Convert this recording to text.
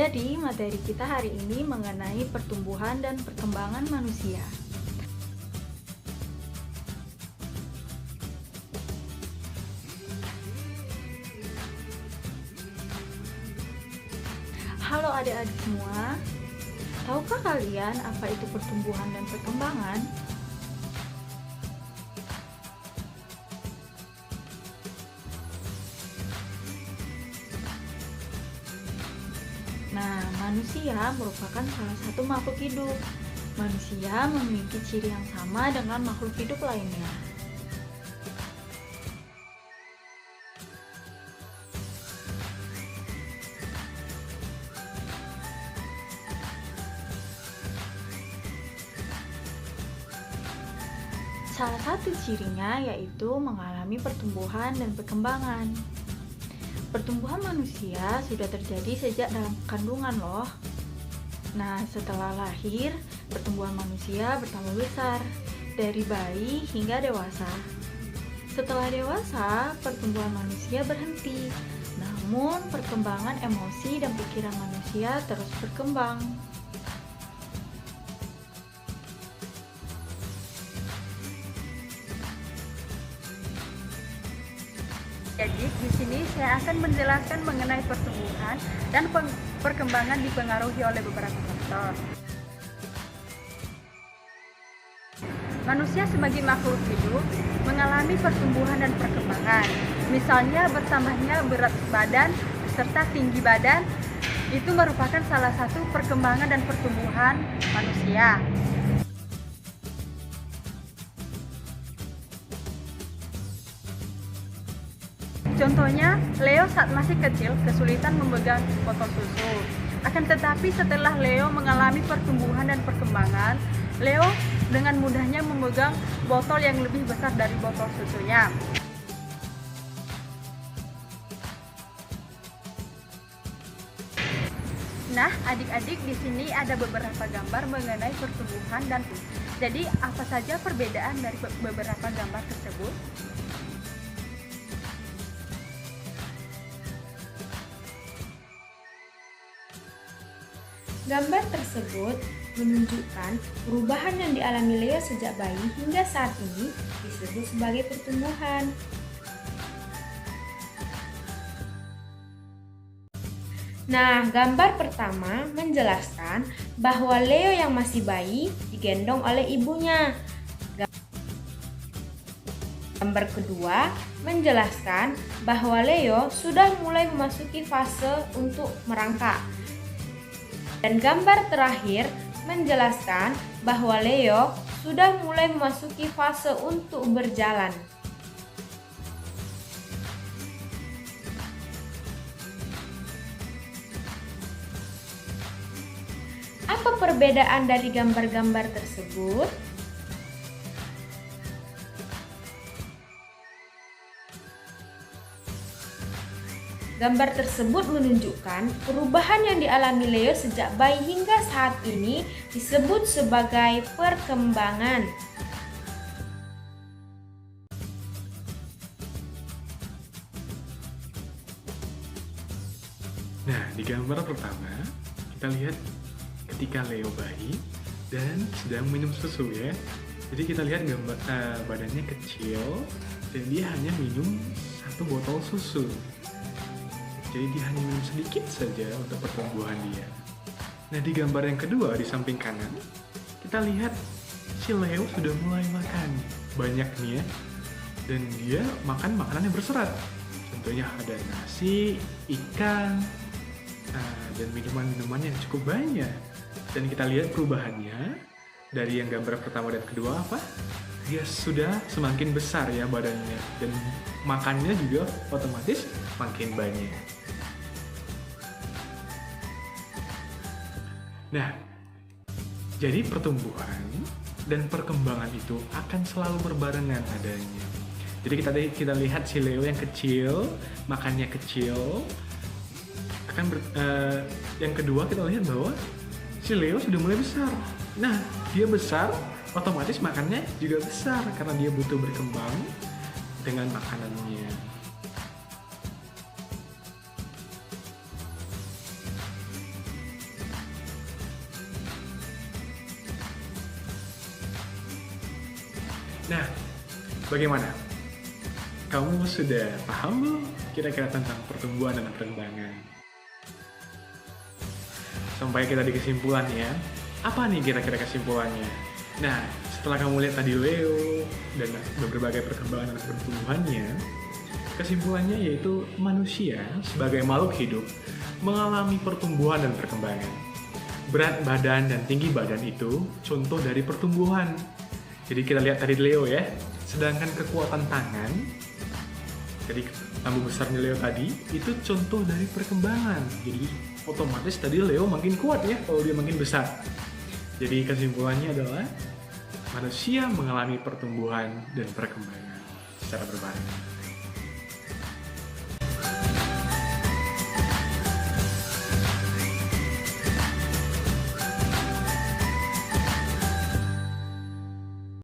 Jadi, materi kita hari ini mengenai pertumbuhan dan perkembangan manusia. Halo adik-adik semua, tahukah kalian apa itu pertumbuhan dan perkembangan? Nah, manusia merupakan salah satu makhluk hidup. Manusia memiliki ciri yang sama dengan makhluk hidup lainnya. Salah satu cirinya yaitu mengalami pertumbuhan dan perkembangan. Pertumbuhan manusia sudah terjadi sejak dalam kandungan loh. Nah, setelah lahir, pertumbuhan manusia bertambah besar, dari bayi hingga dewasa. Setelah dewasa, pertumbuhan manusia berhenti. Namun, perkembangan emosi dan pikiran manusia terus berkembang. Jadi di sini saya akan menjelaskan mengenai pertumbuhan dan perkembangan dipengaruhi oleh beberapa faktor. Manusia sebagai makhluk hidup mengalami pertumbuhan dan perkembangan. Misalnya bertambahnya berat badan serta tinggi badan itu merupakan salah satu perkembangan dan pertumbuhan manusia. Contohnya, Leo saat masih kecil kesulitan memegang botol susu. Akan tetapi setelah Leo mengalami pertumbuhan dan perkembangan, Leo dengan mudahnya memegang botol yang lebih besar dari botol susunya. Nah, adik-adik di sini ada beberapa gambar mengenai pertumbuhan dan jadi apa saja perbedaan dari beberapa gambar tersebut? Gambar tersebut menunjukkan perubahan yang dialami Leo sejak bayi hingga saat ini disebut sebagai pertumbuhan. Nah, gambar pertama menjelaskan bahwa Leo yang masih bayi digendong oleh ibunya. Gambar kedua menjelaskan bahwa Leo sudah mulai memasuki fase untuk merangkak. Dan gambar terakhir menjelaskan bahwa Leo sudah mulai memasuki fase untuk berjalan. Apa perbedaan dari gambar-gambar tersebut? Gambar tersebut menunjukkan perubahan yang dialami Leo sejak bayi hingga saat ini disebut sebagai perkembangan. Nah, di gambar pertama kita lihat ketika Leo bayi dan sedang minum susu ya. Jadi kita lihat gambar badannya kecil dan dia hanya minum satu botol susu. Jadi dia hanya minum sedikit saja untuk pertumbuhan dia. Nah, di gambar yang kedua di samping kanan, kita lihat si Leo sudah mulai makan banyak nih ya. Dan dia makan makanan yang berserat. Contohnya ada nasi, ikan, dan minuman-minuman yang cukup banyak. Dan kita lihat perubahannya dari yang gambar pertama dan kedua apa? Dia sudah semakin besar ya badannya. Dan makannya juga otomatis makin banyak. Nah, jadi pertumbuhan dan perkembangan itu akan selalu berbarengan adanya. Jadi kita lihat si Leo yang kecil, makannya kecil. Yang kedua kita lihat bahwa si Leo sudah mulai besar. Nah, dia besar, otomatis makannya juga besar karena dia butuh berkembang dengan makanannya. Nah, bagaimana? Kamu sudah paham belum kira-kira tentang pertumbuhan dan perkembangan? Sampai kita di kesimpulan ya. Apa nih kira-kira kesimpulannya? Nah, setelah kamu lihat tadi Leo dan berbagai perkembangan dan pertumbuhannya, kesimpulannya yaitu manusia sebagai makhluk hidup mengalami pertumbuhan dan perkembangan. Berat badan dan tinggi badan itu contoh dari pertumbuhan. Jadi kita lihat tadi Leo ya, sedangkan kekuatan tangan, jadi tambah besarnya Leo tadi, itu contoh dari perkembangan. Jadi otomatis tadi Leo makin kuat ya kalau dia makin besar. Jadi kesimpulannya adalah manusia mengalami pertumbuhan dan perkembangan secara berbarengan.